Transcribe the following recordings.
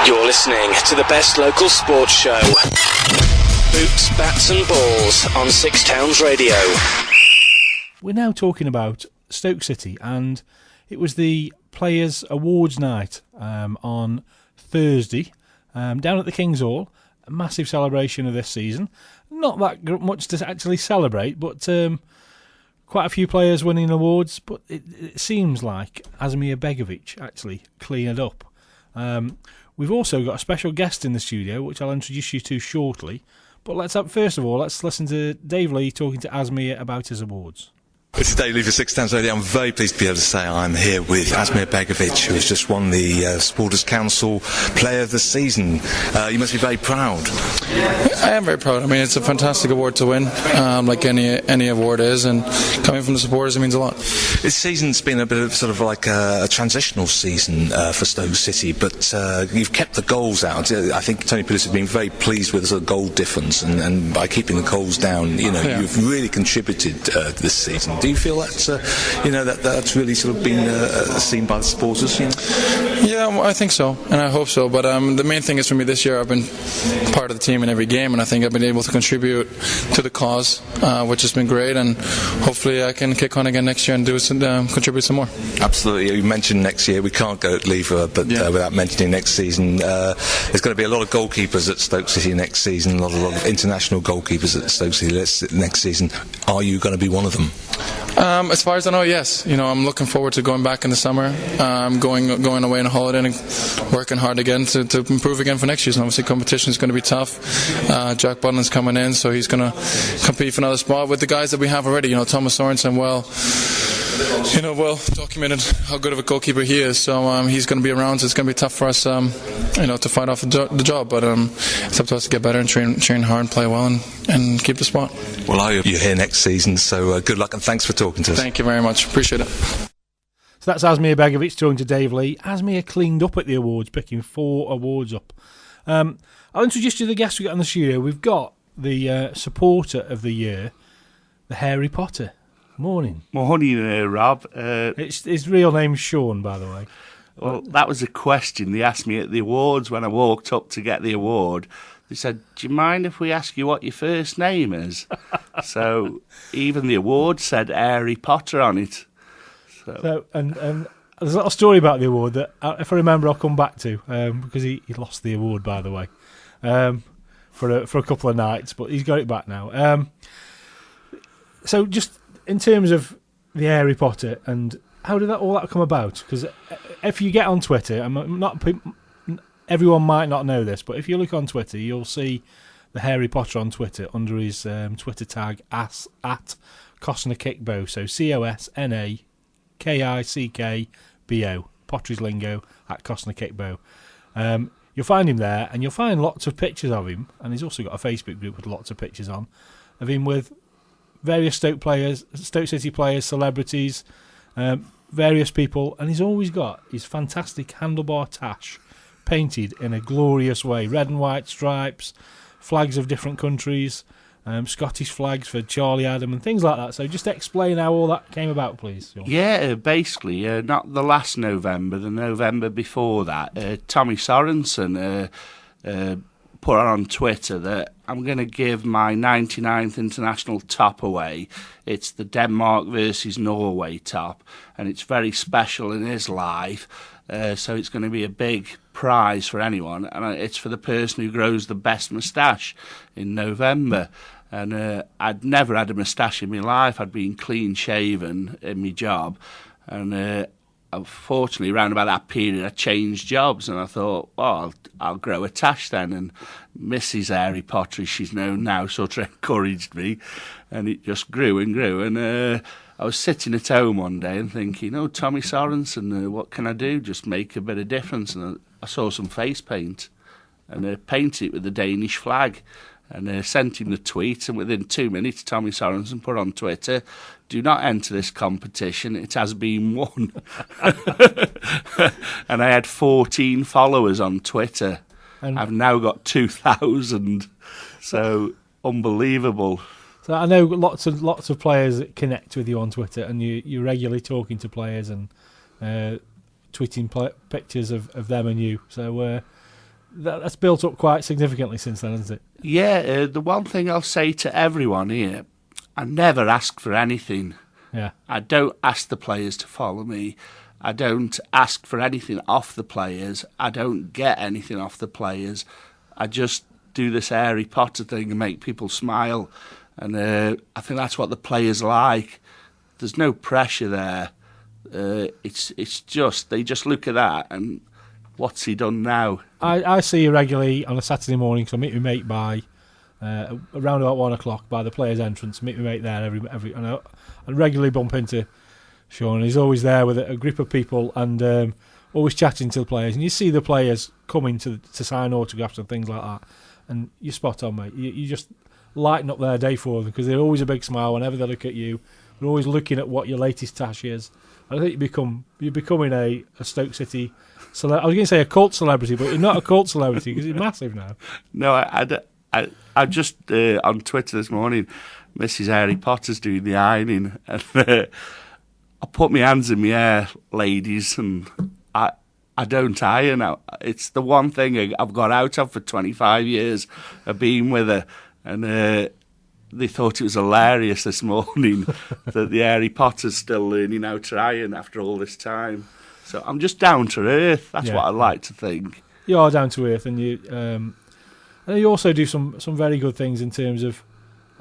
You're listening to the best local sports show. Boots, Bats and Balls on Six Towns Radio. We're now talking about Stoke City, and it was the Players' Awards night on Thursday down at the King's Hall. A massive celebration of this season. Not that much to actually celebrate, but quite a few players winning awards. But it seems like Asmir Begovic actually cleaned up. We've also got a special guest in the studio, which I'll introduce you to shortly. But let's listen to Dave Lee talking to Asmir about his awards. This is Dave Lee for Six Towns Radio. I'm very pleased to be able to say I'm here with Asmir Begovic, who has just won the Supporters Council Player of the Season. You must be very proud. I am very proud. I mean, it's a fantastic award to win, like any award is, and coming from the supporters, it means a lot. This season's been a bit of sort of like a transitional season for Stoke City, but you've kept the goals out. I think Tony Pulis has been very pleased with the sort of goal difference, and by keeping the goals down, you've really contributed this season. Do you feel that's that's really sort of been seen by the supporters? Yeah, well, I think so, and I hope so. But the main thing is for me this year, I've been part of the team in every game, and I think I've been able to contribute to the cause, which has been great. And hopefully, I can kick on again next year and contribute some more. Absolutely. You mentioned next year. We can't go leave without mentioning next season. There's going to be a lot of goalkeepers at Stoke City next season. A lot of international goalkeepers at Stoke City next season. Are you going to be one of them? As far as I know, yes. I'm looking forward to going back in the summer, going away on a holiday and working hard again to improve again for next year. And obviously, competition is going to be tough. Jack Butland's coming in, so he's going to compete for another spot with the guys that we have already. Thomas Sorensen, well documented how good of a goalkeeper he is. So he's going to be around. So it's going to be tough for us, to fight off the job. But it's up to us to get better and train hard and play well and keep the spot. Well, you're here next season, so good luck and thanks for talking to us. Thank you very much. Appreciate it. So that's Asmir Begovic talking to Dave Lee. Asmir cleaned up at the awards, picking 4 awards up. I'll introduce you to the guests we got in the studio. We've got the supporter of the year, the Harry Potter. Morning, Rob. His real name's Sean, by the way. Well, that was a question they asked me at the awards when I walked up to get the award. They said, "Do you mind if we ask you what your first name is?" So even the award said Harry Potter on it. So there's a little story about the award that, if I remember, I'll come back to because he lost the award, by the way, for a couple of nights, but he's got it back now. So just in terms of the Harry Potter and how did all that come about? Because if you get on Twitter, everyone might not know this, but if you look on Twitter, you'll see the Harry Potter on Twitter under his Twitter tag at Costner Kickbo. So COSNAKICKBO, Potter's lingo at Costner Kickbo. You'll find him there, and you'll find lots of pictures of him, and he's also got a Facebook group with lots of pictures on of him with various Stoke City players, celebrities, various people, and he's always got his fantastic handlebar tash painted in a glorious way, red and white stripes, flags of different countries, Scottish flags for Charlie Adam and things like that. So just explain how all that came about, please. Yeah, basically, not the last November, the November before that, Tommy Sorensen put on Twitter that I'm going to give my 99th international top away. It's the Denmark versus Norway top, and it's very special in his life, so it's going to be a big prize for anyone, and it's for the person who grows the best moustache in November. And I'd never had a moustache in my life. I'd been clean shaven in my job, and unfortunately, around about that period, I changed jobs, and I thought, well, I'll grow a tash then. And Mrs. Harry Potter, as she's known now, sort of encouraged me, and it just grew and grew. And I was sitting at home one day and thinking, Tommy Sorensen, what can I do? Just make a bit of difference. And I saw some face paint, and painted it with the Danish flag. And sent him the tweet, and within 2 minutes, Tommy Sorensen put on Twitter, "Do not enter this competition, it has been won." And I had 14 followers on Twitter. And I've now got 2,000, so unbelievable. So I know lots of players that connect with you on Twitter, and you're regularly talking to players and tweeting pictures of them and you. So that's built up quite significantly since then, hasn't it? Yeah, the one thing I'll say to everyone here, I never ask for anything. Yeah. I don't ask the players to follow me. I don't ask for anything off the players. I don't get anything off the players. I just do this Harry Potter thing and make people smile. And I think that's what the players like. There's no pressure there. It's just, they just look at that and what's he done now? I see you regularly on a Saturday morning, so I meet my mate by around about 1 o'clock by the players' entrance. Meet my mate there every and I regularly bump into Sean. He's always there with a group of people and always chatting to the players. And you see the players coming to sign autographs and things like that. And you're spot on, mate. You just lighten up their day for them because they're always a big smile whenever they look at you. They're always looking at what your latest tash is. I think you're becoming a Stoke City. I was going to say a cult celebrity, but you're not a cult celebrity because you're massive now. No, I just on Twitter this morning, Mrs. Harry Potter's doing the ironing, and I put my hands in my hair, ladies, and I don't iron. It's the one thing I've got out of for 25 years of being with her, and they thought it was hilarious this morning that the Harry Potter's still learning how to iron after all this time. So I'm just down to earth. That's what I like to think. You are down to earth, and you also do some very good things in terms of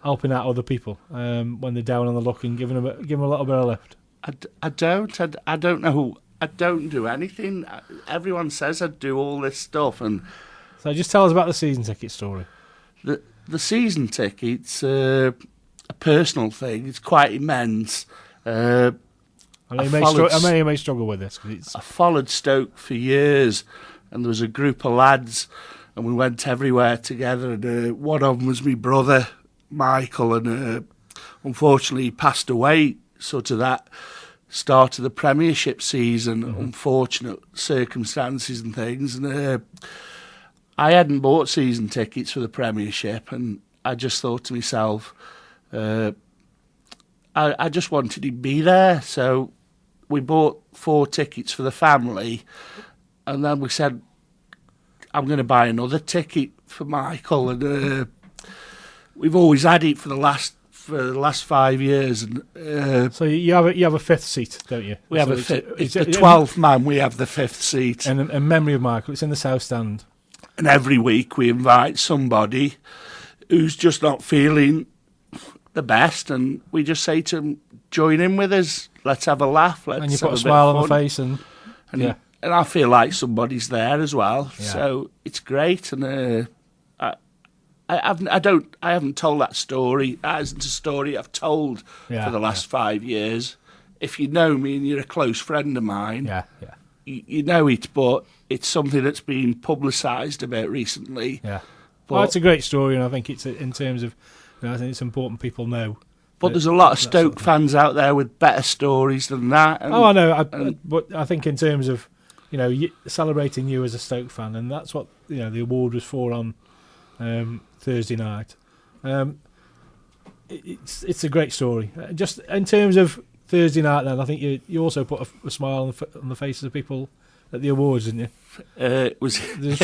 helping out other people when they're down on the luck and giving them a little bit of lift. I don't know. I don't do anything. Everyone says I do all this stuff, and so just tell us about the season ticket story. The season ticket's a personal thing. It's quite immense. I know you may struggle with this. I followed Stoke for years, and there was a group of lads, and we went everywhere together. And one of them was my brother, Michael, and unfortunately he passed away. Sort of that start of the Premiership season, unfortunate circumstances and things. And I hadn't bought season tickets for the Premiership, and I just thought to myself, I just wanted him to be there, so we bought 4 tickets for the family, and then we said, I'm going to buy another ticket for Michael, and we've always had it for the last 5 years. And so you have a 5th seat, don't you? We have it's the 12th man. We have the 5th seat, and in memory of Michael, it's in the South Stand. And every week we invite somebody who's just not feeling the best, and we just say to them, join in with us, let's have a laugh, and you put a smile on the face, and I feel like somebody's there as well, so it's great. And I haven't told that story. That isn't a story I've told for the last 5 years. If you know me and you're a close friend of mine, you know it, but it's something that's been publicised a bit recently. Yeah, well, it's a great story, and I think it's in terms of, I think it's important people know. But there's a lot of Stoke fans out there with better stories than that. And, I know, but I think in terms of, celebrating you as a Stoke fan, and that's what the award was for on Thursday night. It's a great story. Just in terms of Thursday night, then I think you also put a smile on the faces of people at the awards, didn't you? It was the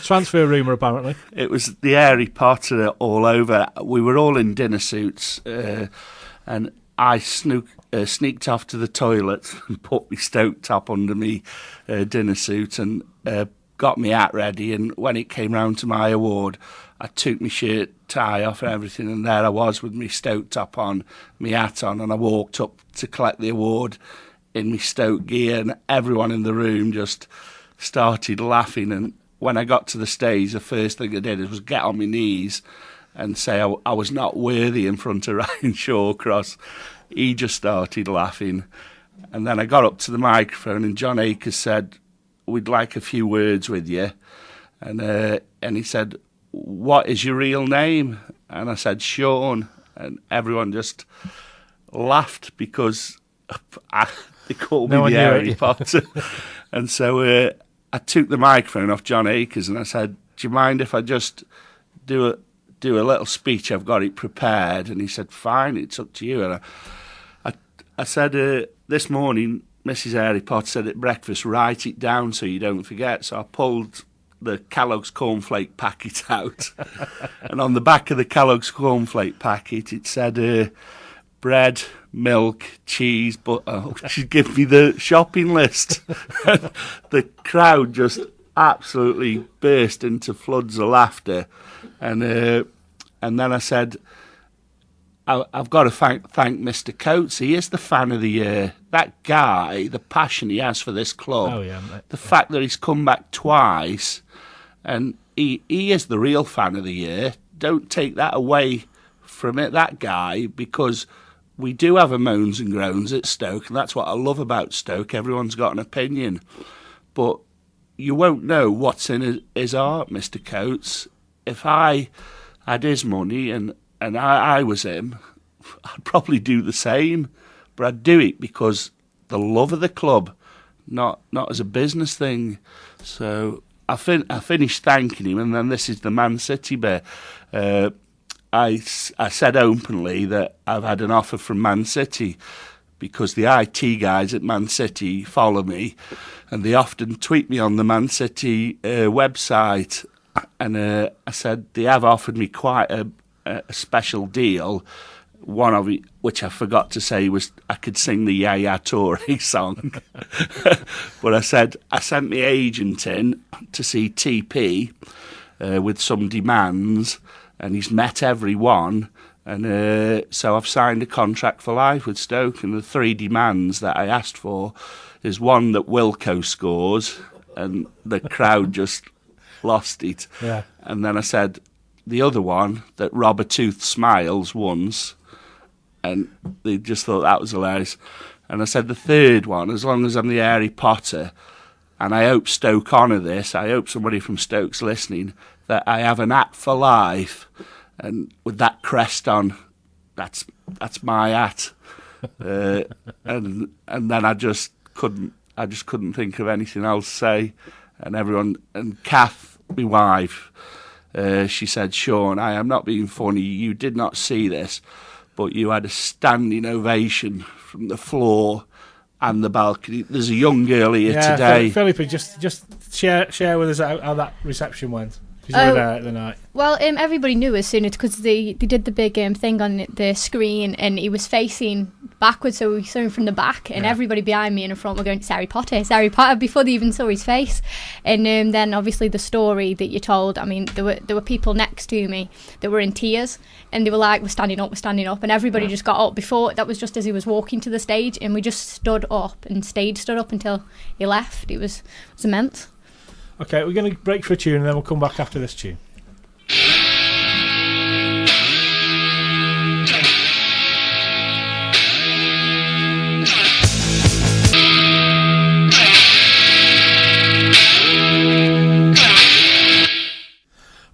transfer rumour, apparently. It was the Harry Potter all over. We were all in dinner suits, and I sneaked off to the toilet and put my Stoke top under me dinner suit and got my hat ready. And when it came round to my award, I took my shirt, tie off and everything, and there I was with my Stoke top on, my hat on, and I walked up to collect the award in my Stoke gear, and everyone in the room just started laughing. And when I got to the stage, the first thing I did was get on my knees and say I was not worthy in front of Ryan Shawcross. He just started laughing. And then I got up to the microphone, and John Akers said, we'd like a few words with you. And he said, what is your real name? And I said, Sean. And everyone just laughed because they called me the Harry Potter. And so I took the microphone off John Akers and I said, do you mind if I just do a little speech? I've got it prepared. And he said, fine, it's up to you. And I said, this morning, Mrs. Harry Potter said at breakfast, write it down so you don't forget. So I pulled the Kellogg's cornflake packet out, and on the back of the Kellogg's cornflake packet it said bread, milk, cheese, butter. She'd give me the shopping list. The crowd just absolutely burst into floods of laughter, and then I said, I've got to thank Mr. Coates. He is the fan of the year. That guy, the passion he has for this club, the fact that he's come back twice, and he is the real fan of the year. Don't take that away from it, that guy, because we do have a moans and groans at Stoke, and that's what I love about Stoke. Everyone's got an opinion, but you won't know what's in his heart, Mr. Coates. If I had his money and I was him, I'd probably do the same, but I'd do it because the love of the club, not as a business thing. So I finished thanking him, and then this is the Man City bit. I said openly that I've had an offer from Man City because the IT guys at Man City follow me, and they often tweet me on the Man City website, and I said they have offered me quite a special deal. One of it, which I forgot to say, was I could sing the Yaya Toure song. But I said I sent my agent in to see TP with some demands, and he's met every one. And so I've signed a contract for life with Stoke, and the 3 demands that I asked for is one that Wilco scores, and the crowd just lost it. Yeah. And then I said the other one, that Robert Tooth smiles once, and they just thought that was hilarious. And I said the third one, as long as I'm the Harry Potter, and I hope Stoke honour this, I hope somebody from Stoke's listening, that I have an hat for life, and with that crest on, that's my hat. And then I just couldn't think of anything else to say. And everyone, and Kath, my wife, she said, Sean, I am not being funny, you did not see this, but you had a standing ovation from the floor and the balcony. There's a young girl here today. Philippa, just share with us how that reception went. Because you were there at the night. Well, everybody knew as soon as, because they did the big thing on the screen, and he was facing backwards, so we saw him from the back, and everybody behind me in the front were going, it's Harry Potter, before they even saw his face. And then obviously the story that you told, I mean, there were people next to me that were in tears, and they were like, we're standing up, and everybody just got up. Before, that was just as he was walking to the stage, and we just stood up, and stage stood up until he left. It was immense. Okay, we're going to break for a tune, and then we'll come back after this tune.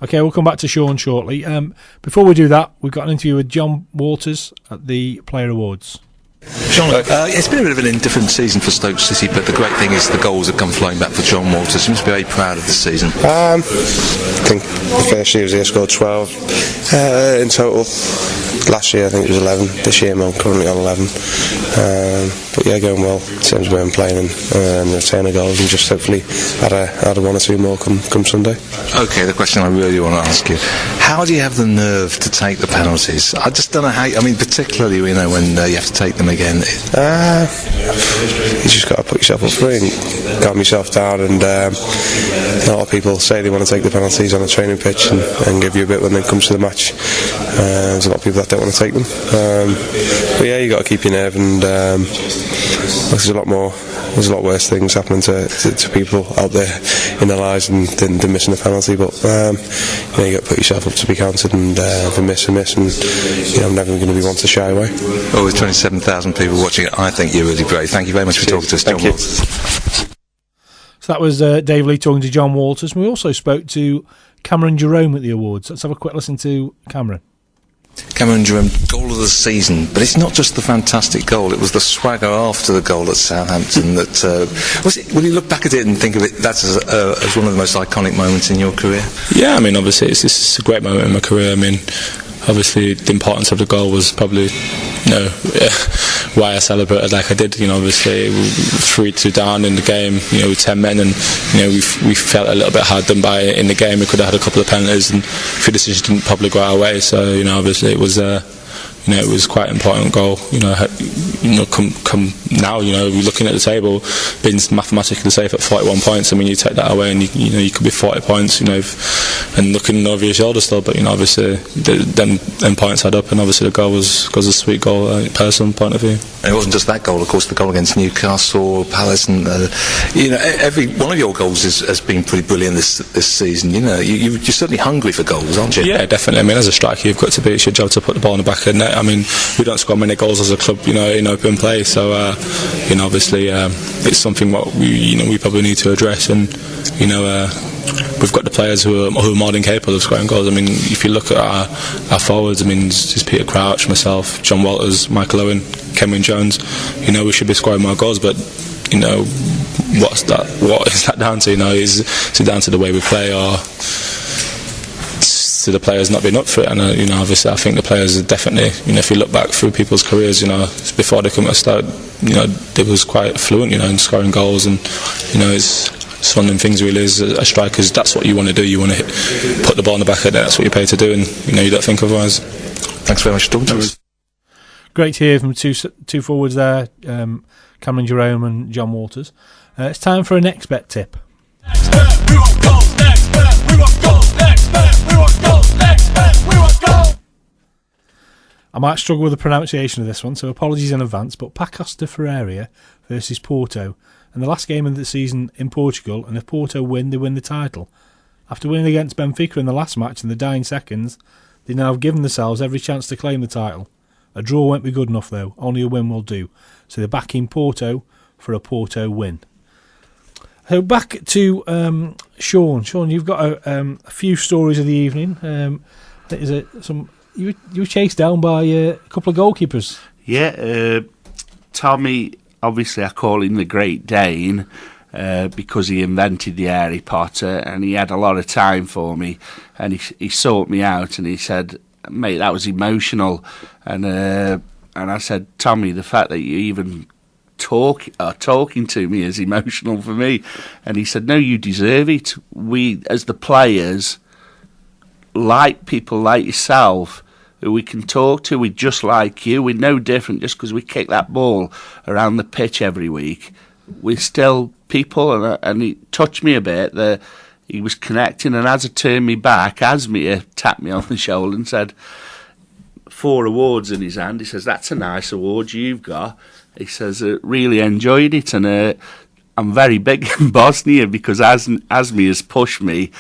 Okay, we'll come back to Sean shortly. Before we do that, we've got an interview with John Walters at the Player Awards. John, it's been a bit of an indifferent season for Stoke City, but the great thing is the goals have come flowing back for John Walters. He must be very proud of this season. I think the first year he scored 12 in total. Last year I think it was 11. This year I'm currently on 11. But yeah, going well in terms of where I'm playing and the return of goals, and just hopefully add one or two more come Sunday. Okay, the question I really want to ask you: how do you have the nerve to take the penalties? I just don't know how. I mean, particularly when you have to take them again. You just got to put yourself up free and calm yourself down. And a lot of people say they want to take the penalties on a training pitch and give you a bit when it comes to the match. There's a lot of people that don't want to take them. But yeah, you got to keep your nerve, and there's a lot worse things happening to people out there in their lives than missing a penalty. But you got to put yourself up to be counted, and if you miss, and I'm never going to be one to shy away. Well, with 27,000 people watching it, I think you're really brave. Thank you very much for talking to us, John Walters. So that was Dave Lee talking to John Walters. We also spoke to Cameron Jerome at the awards. Let's have a quick listen to Cameron. Cameron Jerome, goal of the season, but it's not just the fantastic goal, it was the swagger after the goal at Southampton that was it. Will you look back at it and think of it that's as one of the most iconic moments in your career? Yeah, I mean, obviously it's a great moment in my career. I mean, obviously the importance of the goal was probably why I celebrated like I did. Obviously 3-2 down in the game, with 10 men, and we felt a little bit hard done by in the game. We could have had a couple of penalties, and a few decisions didn't probably go our way. So obviously it was it was quite an important goal. Come now, we're looking at the table, being mathematically safe at 41 points. I mean, you take that away, and you could be 40 points, and looking over your shoulder still. But obviously, them points add up, and obviously the goal was a sweet goal, personal point of view. And it wasn't just that goal, of course. The goal against Newcastle, Palace, and every one of your goals has been pretty brilliant this season. You're certainly hungry for goals, aren't you? Yeah, definitely. I mean, as a striker, you've got to be. It's your job to put the ball in the back of the net. I mean, we don't score many goals as a club, in open play. So, obviously, it's something what we probably need to address. And we've got the players who are more than capable of scoring goals. I mean, if you look at our forwards, I mean, it's Peter Crouch, myself, John Walters, Michael Owen, Cameron Jones. We should be scoring more goals, but what is that down to? Is it down to the way we play, or to the players not being up for it? And obviously I think the players are definitely, if you look back through people's careers, before they come to Stoke, they was quite fluent, in scoring goals, and it's one of them things really is a striker's, that's what you want to do. You want to put the ball in the back of the net. That's what you're paid to do, and you don't think otherwise. Thanks very much for talking to us. Great to hear from two forwards there, Cameron Jerome and John Walters. It's time for a next bet tip. Next bet, we want goals. Next bet, we want goals. Next bet, we want goals. Next bet, we want goals. I might struggle with the pronunciation of this one, so apologies in advance, but Pacos de Ferreira versus Porto, and the last game of the season in Portugal, and if Porto win, they win the title. After winning against Benfica in the last match in the dying seconds, they now have given themselves every chance to claim the title. A draw won't be good enough though, only a win will do, so they're backing Porto for a Porto win. So back to Sean. Sean, you've got a few stories of the evening. You were chased down by a couple of goalkeepers. Yeah, Tommy, obviously I call him the Great Dane because he invented the Harry Potter, and he had a lot of time for me, and he sought me out and he said, mate, that was emotional. And I said, Tommy, the fact that you even talking to me is emotional for me. And he said, no, you deserve it. We, as the players, like people like yourself, who we can talk to, we're just like you, we're no different just because we kick that ball around the pitch every week. We're still people, and he touched me a bit. He was connecting, and as I turned me back, Asmir tapped me on the shoulder and said, 4 awards in his hand. He says, that's a nice award you've got. He says, really enjoyed it, and I'm very big in Bosnia because Asmi has pushed me.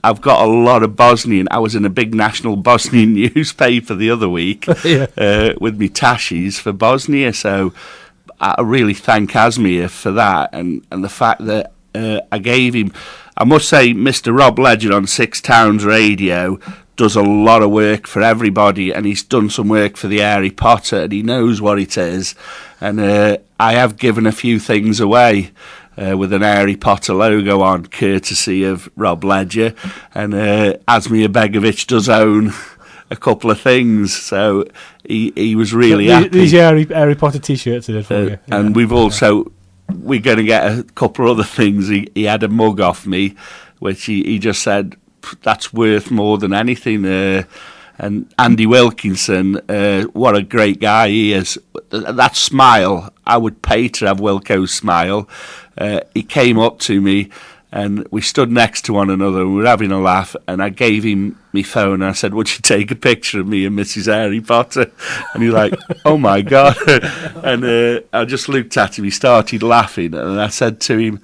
I've got a lot of Bosnian. I was in a big national Bosnian newspaper the other week with me Tashis for Bosnia, so I really thank Asmir for that, and the fact that I gave him, I must say, Mr. Rob Ledgar on 6 Towns Radio does a lot of work for everybody, and he's done some work for the Harry Potter, and he knows what it is. And I have given a few things away with an Harry Potter logo on, courtesy of Rob Ledgar. And Asmir Begovic does own a couple of things, so he was really happy. These Harry Potter T-shirts I did for you. Yeah. And we've also, we're going to get a couple of other things. He had a mug off me, which he just said, that's worth more than anything. And Andy Wilkinson, what a great guy he is. That smile, I would pay to have Wilco's smile. He came up to me and we stood next to one another and we were having a laugh, and I gave him my phone and I said, would you take a picture of me and Mrs. Harry Potter? And he's like, oh my God. And I just looked at him, he started laughing, and I said to him,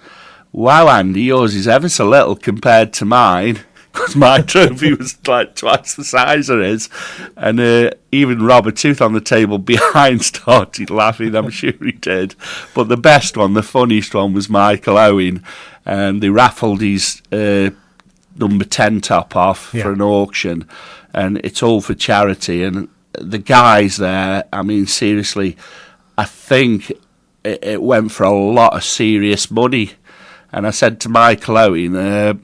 wow, Andy, yours is ever so little compared to mine, because my trophy was like twice the size of his. And even Robert Tooth on the table behind started laughing, I'm sure he did. But the best one, the funniest one, was Michael Owen, and they raffled his number 10 top off for an auction, and it's all for charity. And the guys there, I mean, seriously, I think it went for a lot of serious money. And I said to Michael Owen,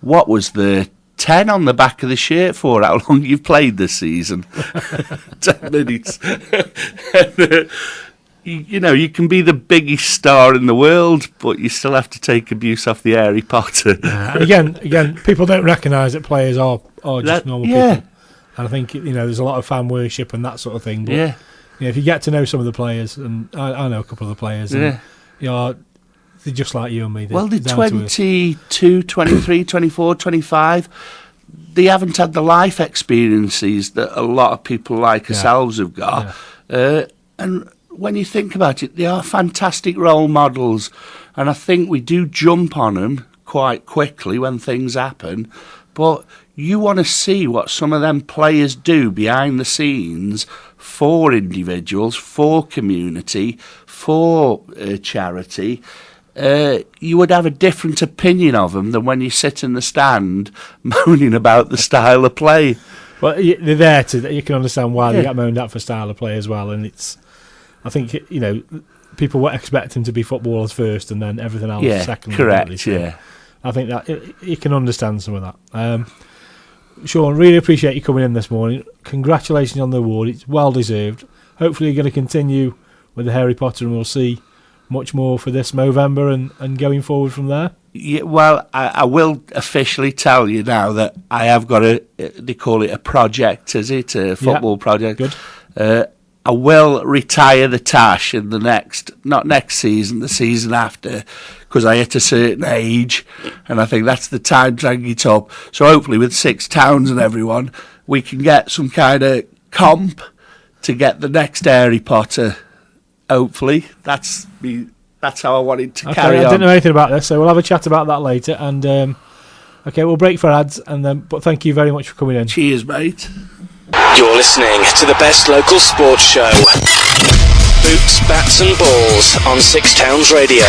what was the 10 on the back of the shirt for how long you've played this season. 10 minutes. And, you can be the biggest star in the world, but you still have to take abuse off the Harry Potter. And again, people don't recognise that players are just normal people. And I think there's a lot of fan worship and that sort of thing. But if you get to know some of the players, and I know a couple of the players, and, they're just like you and me. Well, they're 22, 23, 24, 25. They haven't had the life experiences that a lot of people like ourselves have got. And when you think about it, they are fantastic role models, and I think we do jump on them quite quickly when things happen, but you want to see what some of them players do behind the scenes for individuals, for community, for charity. You would have a different opinion of them than when you sit in the stand moaning about the style of play. Well, they're there you can understand why they get moaned at for style of play as well, and I think people would expect him to be footballers first and then everything else second. Correct. So I think that you can understand some of that. Sean, really appreciate you coming in this morning. Congratulations on the award; it's well deserved. Hopefully, you're going to continue with the Harry Potter, and we'll see much more for this Movember and going forward from there. Yeah, well, I will officially tell you now that I have got they call it a project, is it? A football project. Good. I will retire the tash in not next season, the season after, because I hit a certain age, and I think that's the time to hang it up. So hopefully with 6 towns and everyone, we can get some kind of comp to get the next Harry Potter. Hopefully, that's how I wanted to carry on. I didn't know anything about this, so we'll have a chat about that later. And we'll break for ads, but thank you very much for coming in. Cheers, mate. You're listening to the best local sports show. Boots, Bats and Balls on 6 Towns Radio.